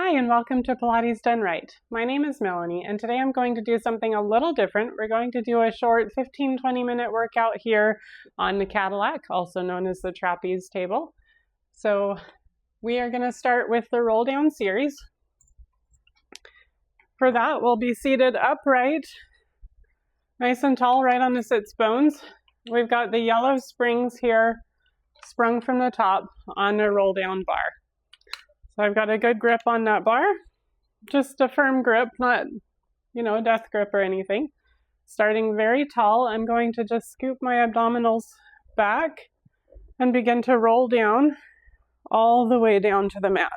Hi and welcome to Pilates Done Right. My name is Melanie and today I'm going to do something a little different. We're going to do a short 15-20 minute workout here on the Cadillac, also known as the Trapeze table. So we are going to start with the roll down series. For that we'll be seated upright, nice and tall right on the sits bones. We've got the yellow springs here sprung from the top on a roll down bar. So I've got a good grip on that bar, just a firm grip, not, a death grip or anything. Starting very tall, I'm going to just scoop my abdominals back and begin to roll down all the way down to the mat.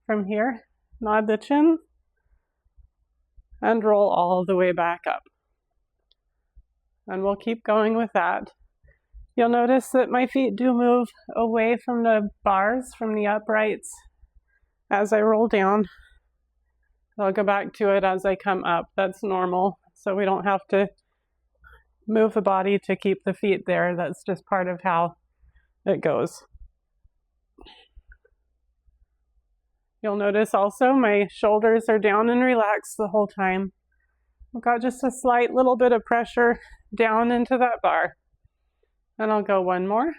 From here, nod the chin and roll all the way back up. And we'll keep going with that. You'll notice that my feet do move away from the bars, from the uprights, as I roll down. I'll go back to it as I come up. That's normal, so we don't have to move the body to keep the feet there. That's just part of how it goes. You'll notice also my shoulders are down and relaxed the whole time. I've got just a slight little bit of pressure down into that bar. And I'll go one more.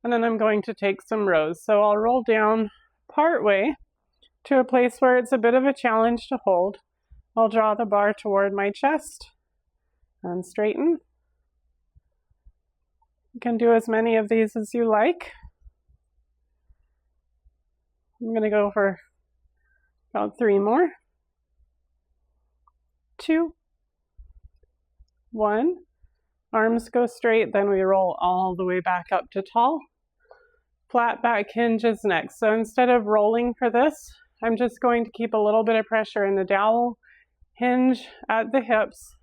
And then I'm going to take some rows. So I'll roll down part way to a place where it's a bit of a challenge to hold. I'll draw the bar toward my chest and straighten. You can do as many of these as you like. I'm going to go for about 3 more. 2, 1, arms go straight, then we roll all the way back up to tall. Flat back hinge is next. So instead of rolling for this, I'm just going to keep a little bit of pressure in the dowel, hinge at the hips,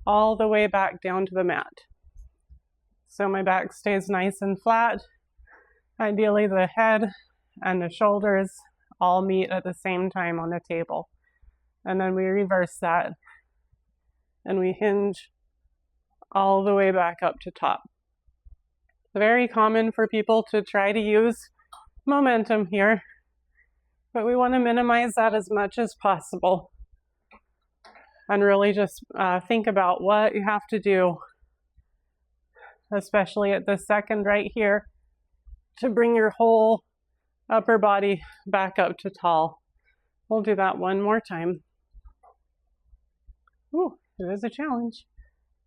all the way back down to the mat. So my back stays nice and flat. Ideally the head and the shoulders all meet at the same time on the table. And then we reverse that. And we hinge all the way back up to top. Very common for people to try to use momentum here, but we want to minimize that as much as possible and really just think about what you have to do, especially at this second right here, to bring your whole upper body back up to tall. We'll do that one more time. Ooh. It is a challenge.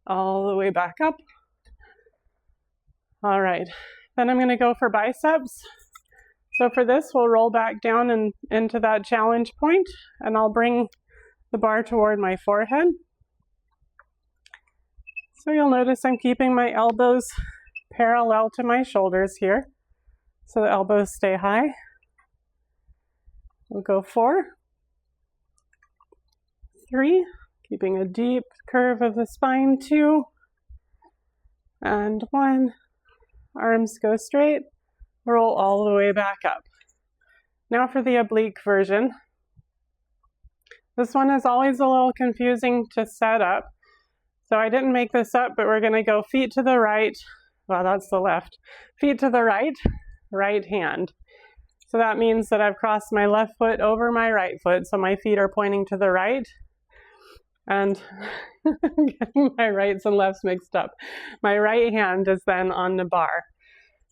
All the way back up. All right, then I'm going to go for biceps. So for this, we'll roll back down and into that challenge point, and I'll bring the bar toward my forehead. So you'll notice I'm keeping my elbows parallel to my shoulders here, so the elbows stay high. We'll go 4, 3, keeping a deep curve of the spine, 2, and 1. Arms go straight, roll all the way back up. Now for the oblique version. This one is always a little confusing to set up. So I didn't make this up, but we're going to go feet to the right. Well, that's the left. Feet to the right, right hand. So that means that I've crossed my left foot over my right foot, so my feet are pointing to the right. And getting my rights and lefts mixed up. My right hand is then on the bar.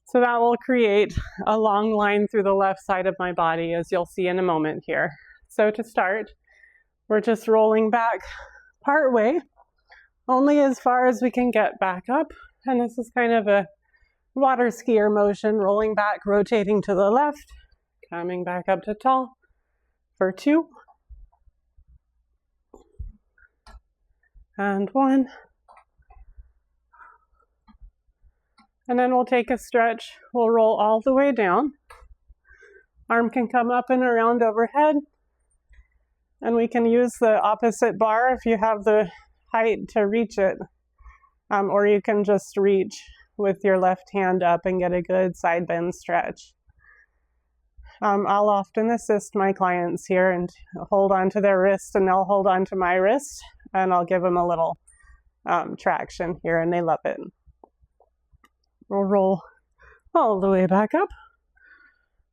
So that will create a long line through the left side of my body, as you'll see in a moment here. So to start, we're just rolling back part way, only as far as we can get back up. And this is kind of a water skier motion, rolling back, rotating to the left, coming back up to tall for 2. And 1. And then we'll take a stretch. We'll roll all the way down. Arm can come up and around overhead. And we can use the opposite bar if you have the height to reach it. Or you can just reach with your left hand up and get a good side bend stretch. I'll often assist my clients here and hold on to their wrist, and they'll hold on to my wrist, and I'll give them a little traction here, and they love it. We'll roll all the way back up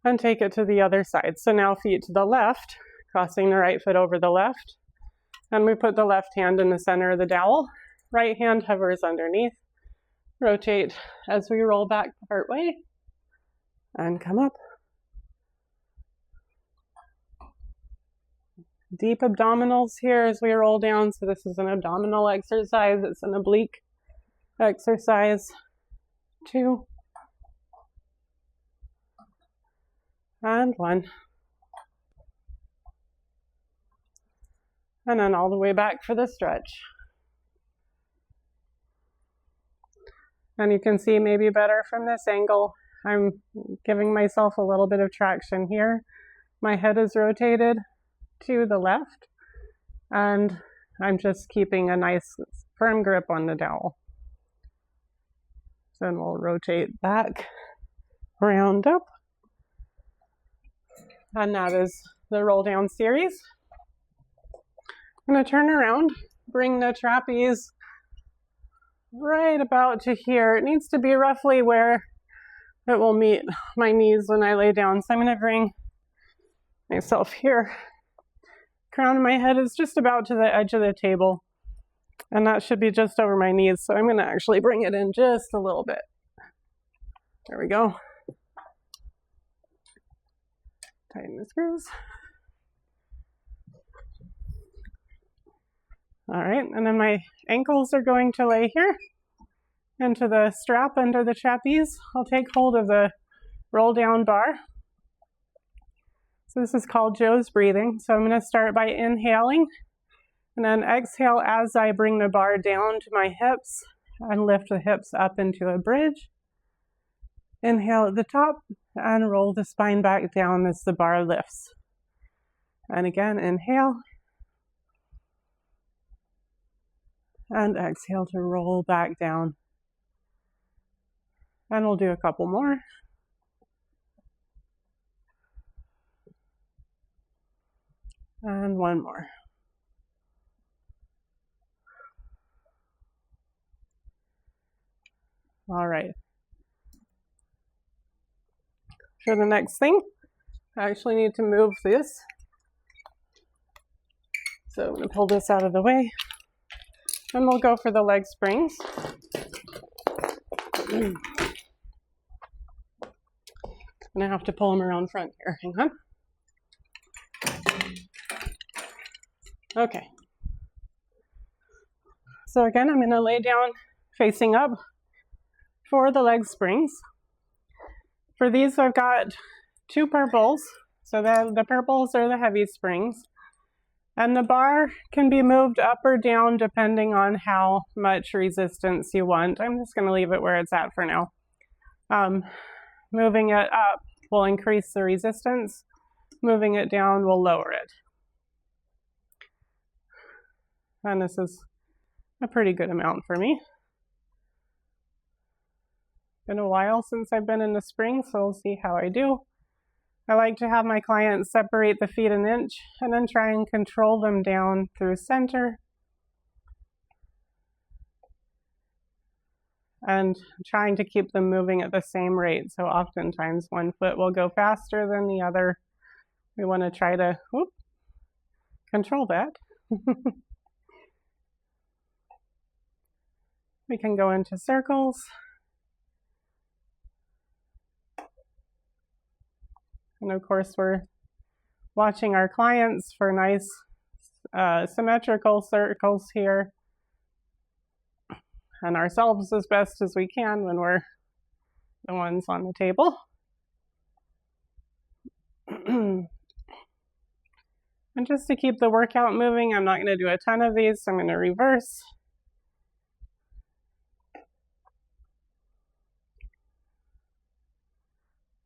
and take it to the other side. So now feet to the left, crossing the right foot over the left. And we put the left hand in the center of the dowel. Right hand hovers underneath. Rotate as we roll back part way and come up. Deep abdominals here as we roll down. So this is an abdominal exercise. It's an oblique exercise. 2 and 1. And then all the way back for the stretch. And you can see maybe better from this angle. I'm giving myself a little bit of traction here. My head is rotated to the left, and I'm just keeping a nice firm grip on the dowel. Then we'll rotate back, round up. And that is the roll down series. I'm going to turn around, bring the trapeze right about to here. It needs to be roughly where it will meet my knees when I lay down. So I'm going to bring myself here. Crown of my head is just about to the edge of the table, and that should be just over my knees. So I'm going to actually bring it in just a little bit. There we go. Tighten the screws. All right, and then my ankles are going to lay here into the strap under the trapeze. I'll take hold of the roll down bar. So this is called Joe's breathing. So I'm going to start by inhaling and then exhale as I bring the bar down to my hips and lift the hips up into a bridge. Inhale at the top and roll the spine back down as the bar lifts. And again, inhale. And exhale to roll back down. And we'll do a couple more. And one more. All right. For the next thing, I actually need to move this. So I'm going to pull this out of the way. And we'll go for the leg springs. I'm going to have to pull them around front here. Hang on. Okay. So again, I'm going to lay down facing up for the leg springs. For these, I've got 2 purples. So the purples are the heavy springs. And the bar can be moved up or down depending on how much resistance you want. I'm just going to leave it where it's at for now. Moving it up will increase the resistance. Moving it down will lower it. And this is a pretty good amount for me. Been a while since I've been in the spring, so we'll see how I do. I like to have my clients separate the feet 1 inch and then try and control them down through center. And trying to keep them moving at the same rate. So oftentimes one foot will go faster than the other. We want to try to control that. We can go into circles. And of course, we're watching our clients for nice symmetrical circles here. And ourselves as best as we can when we're the ones on the table. And just to keep the workout moving, I'm not going to do a ton of these, so I'm going to reverse.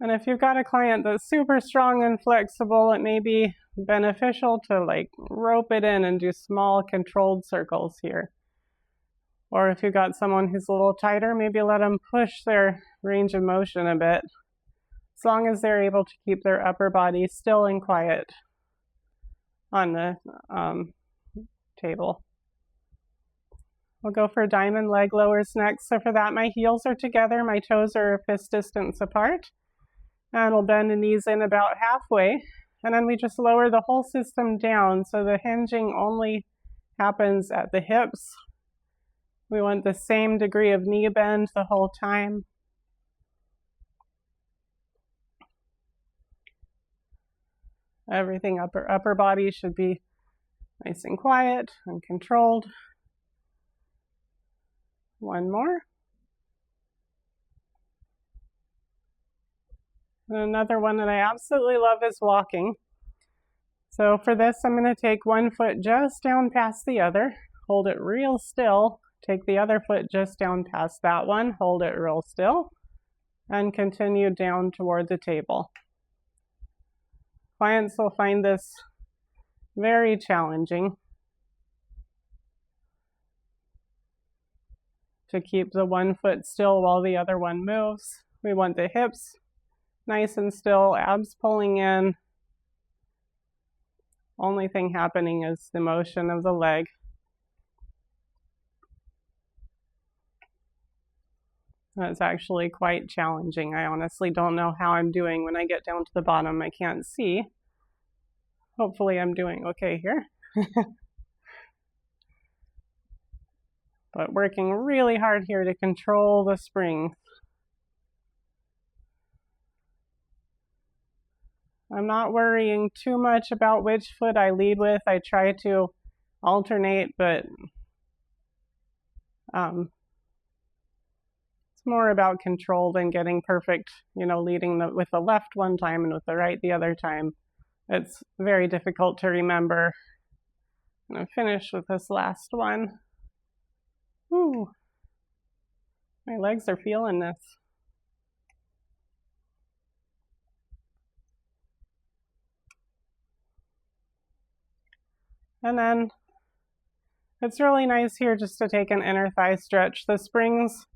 And if you've got a client that's super strong and flexible, it may be beneficial to like rope it in and do small controlled circles here. Or if you've got someone who's a little tighter, maybe let them push their range of motion a bit, as long as they're able to keep their upper body still and quiet on the table. We'll go for diamond leg lowers next. So for that, my heels are together, my toes are a fist distance apart. And we'll bend the knees in about halfway. And then we just lower the whole system down, so the hinging only happens at the hips. We want the same degree of knee bend the whole time. Everything upper body should be nice and quiet and controlled. One more. And another one that I absolutely love is walking. So for this, I'm going to take one foot just down past the other, hold it real still, take the other foot just down past that one, hold it real still, and continue down toward the table. Clients will find this very challenging to keep the one foot still while the other one moves. We want the hips nice and still, abs pulling in. Only thing happening is the motion of the leg. That's actually quite challenging. I honestly don't know how I'm doing when I get down to the bottom. I can't see. Hopefully I'm doing okay here. But working really hard here to control the spring. I'm not worrying too much about which foot I lead with. I try to alternate, but it's more about control than getting perfect, leading with the left one time and with the right the other time. It's very difficult to remember. I'm going to finish with this last one. Ooh, my legs are feeling this. And then it's really nice here just to take an inner thigh stretch. The springs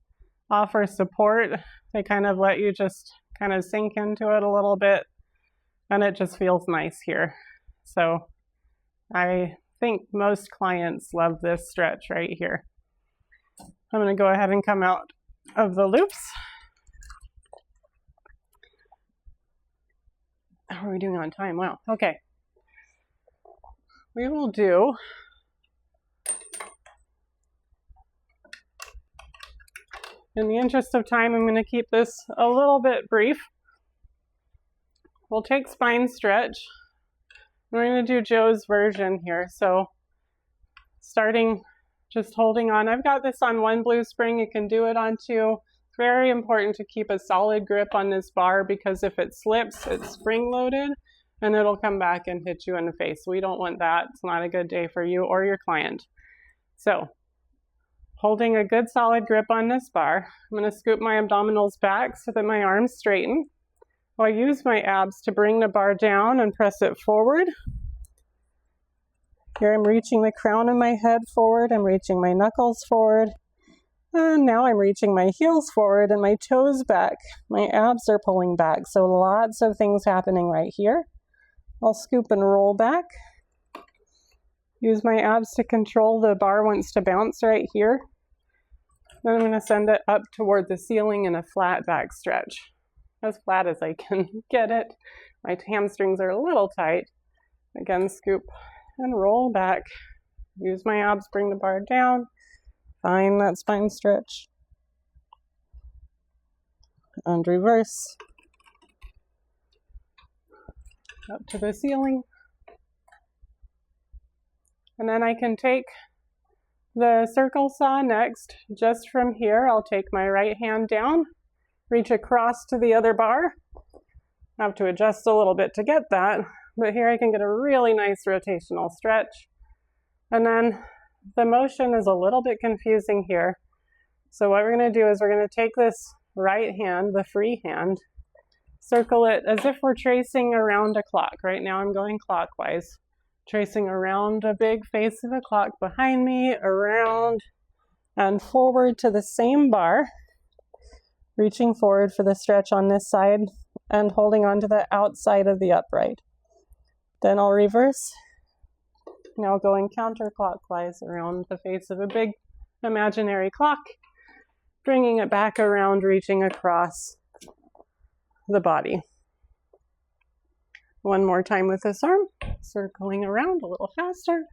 offer support. They kind of let you just kind of sink into it a little bit, and it just feels nice here. So I think most clients love this stretch right here. I'm going to go ahead and come out of the loops. How are we doing on time? Wow. Okay. We will do in the interest of time, I'm going to keep this a little bit brief. We'll take spine stretch. We're going to do Joe's version here. So starting, just holding on. I've got this on one blue spring. You can do it on two. It's very important to keep a solid grip on this bar, because if it slips, it's spring loaded and it'll come back and hit you in the face. We don't want that. It's not a good day for you or your client. So holding a good solid grip on this bar, I'm going to scoop my abdominals back so that my arms straighten. I'll use my abs to bring the bar down and press it forward. Here I'm reaching the crown of my head forward. I'm reaching my knuckles forward. And now I'm reaching my heels forward and my toes back. My abs are pulling back. So lots of things happening right here. I'll scoop and roll back. Use my abs to control the bar wants to bounce right here. Then I'm going to send it up toward the ceiling in a flat back stretch. As flat as I can get it. My hamstrings are a little tight. Again, scoop and roll back. Use my abs, bring the bar down. Find that spine stretch. And reverse. Up to the ceiling. And then I can take the circle saw next. Just from here, I'll take my right hand down, reach across to the other bar. I have to adjust a little bit to get that, but here I can get a really nice rotational stretch. And then the motion is a little bit confusing here. So what we're going to do is we're going to take this right hand, the free hand, circle it as if we're tracing around a clock. Right now I'm going clockwise, tracing around a big face of a clock behind me, around and forward to the same bar, reaching forward for the stretch on this side and holding on to the outside of the upright. Then I'll reverse. Now going counterclockwise around the face of a big imaginary clock, bringing it back around, reaching across the body. One more time with this arm, circling around a little faster,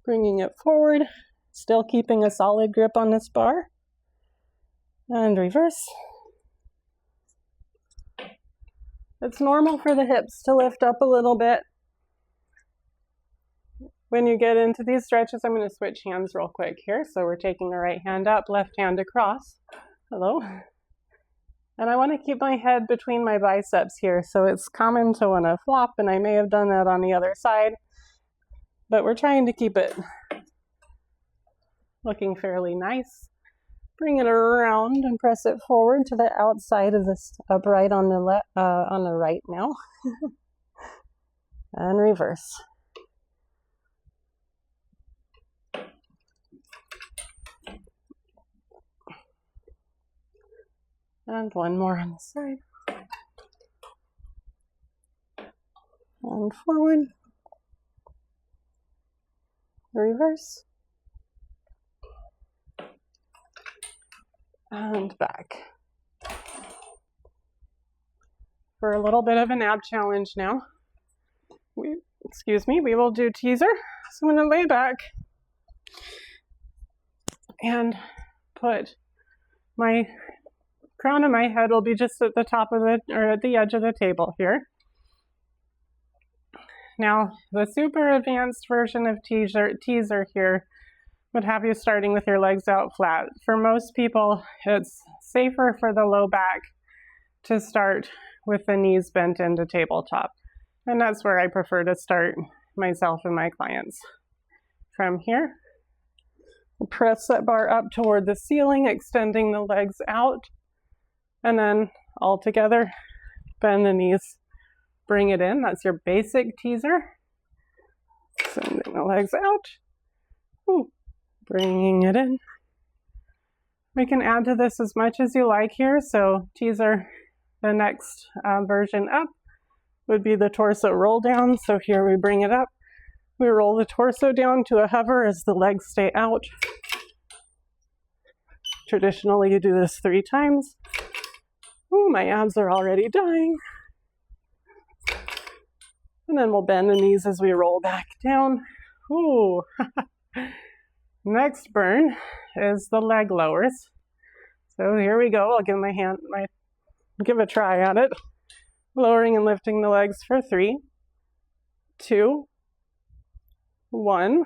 bringing it forward, still keeping a solid grip on this bar, and reverse. It's normal for the hips to lift up a little bit. When you get into these stretches, I'm going to switch hands real quick here. So we're taking the right hand up, left hand across. Hello. And I want to keep my head between my biceps here. So it's common to want to flop, and I may have done that on the other side. But we're trying to keep it looking fairly nice. Bring it around and press it forward to the outside of this upright on the right now. And reverse. And one more on the side. And forward. Reverse. And back. For a little bit of an ab challenge now. We will do teaser. So I'm going to lay back and put my crown of my head will be just at the top of it, or at the edge of the table here. Now, the super advanced version of teaser here would have you starting with your legs out flat. For most people, it's safer for the low back to start with the knees bent into tabletop. And that's where I prefer to start myself and my clients. From here, we'll press that bar up toward the ceiling, extending the legs out. And then all together, bend the knees, bring it in. That's your basic teaser. Sending the legs out. Ooh. Bringing it in. We can add to this as much as you like here. So teaser, the next version up would be the torso roll down. So here we bring it up. We roll the torso down to a hover as the legs stay out. Traditionally, you do this 3 times. Ooh, my abs are already dying. And then we'll bend the knees as we roll back down. Ooh. Next burn is the leg lowers. So here we go. I'll give a try at it. Lowering and lifting the legs for 3, 2, 1.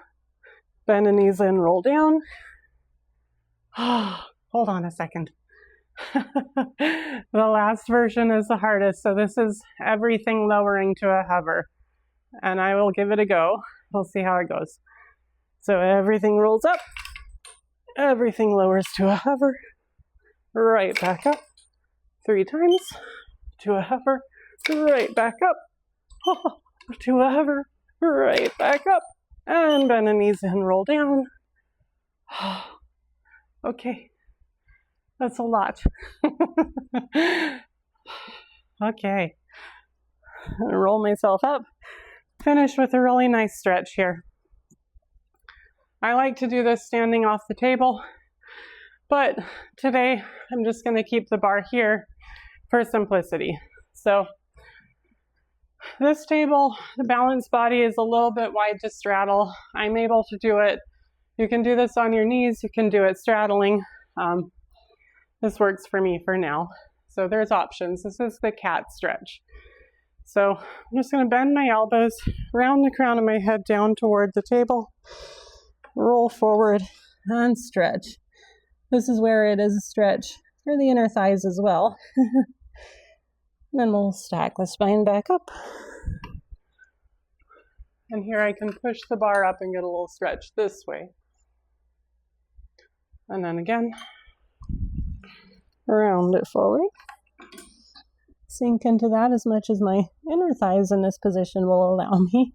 Bend the knees in, roll down. Hold on a second. The last version is the hardest. So this is everything lowering to a hover. And I will give it a go. We'll see how it goes. So everything rolls up, everything lowers to a hover, right back up, 3 times, to a hover, right back up, to a hover, right back up, and bend the knees and roll down. Okay, that's a lot. Okay, roll myself up, finish with a really nice stretch here. I like to do this standing off the table, but today I'm just going to keep the bar here for simplicity. So this table, the balanced body is a little bit wide to straddle. I'm able to do it. You can do this on your knees. You can do it straddling. This works for me for now. So there's options. This is the cat stretch. So I'm just going to bend my elbows, round the crown of my head down toward the table. Roll forward and stretch. This is where it is a stretch for the inner thighs as well. Then we'll stack the spine back up. And here I can push the bar up and get a little stretch this way. And then again, round it forward. Sink into that as much as my inner thighs in this position will allow me.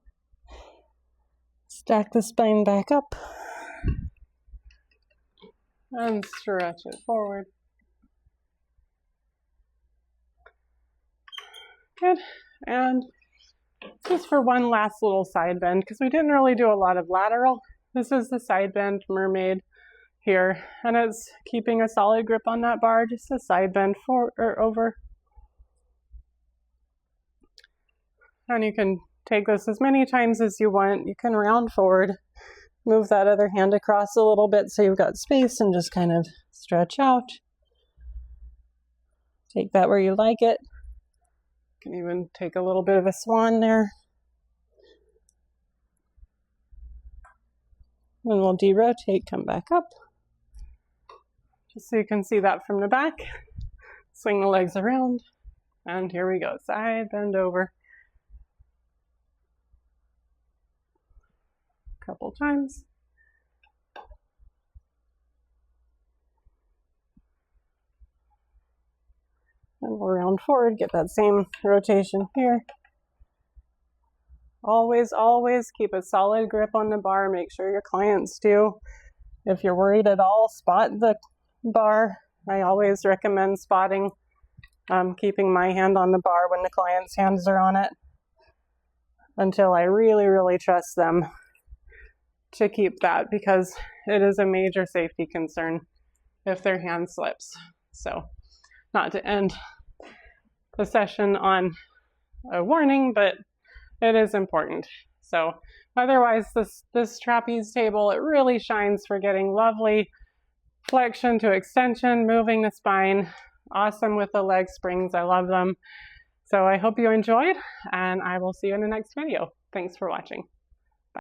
Stack the spine back up and stretch it forward. Good. And just for one last little side bend, because we didn't really do a lot of lateral. This is the side bend, Mermaid. here, and it's keeping a solid grip on that bar, just a side bend forward or over. And you can take this as many times as you want. You can round forward, move that other hand across a little bit so you've got space, and just kind of stretch out. Take that where you like it. You can even take a little bit of a swan there. And we'll derotate, come back up. Just so you can see that from the back. Swing the legs around. And here we go, side bend over. A couple times. And we'll round forward, get that same rotation here. Always, always keep a solid grip on the bar. Make sure your clients do. If you're worried at all, spot the bar. I always recommend spotting, keeping my hand on the bar when the client's hands are on it, until I really, really trust them to keep that, because it is a major safety concern if their hand slips. So, not to end the session on a warning, but it is important. So otherwise, this trapeze table, it really shines for getting lovely flexion to extension, moving the spine. Awesome with the leg springs. I love them. So I hope you enjoyed, and I will see you in the next video. Thanks for watching.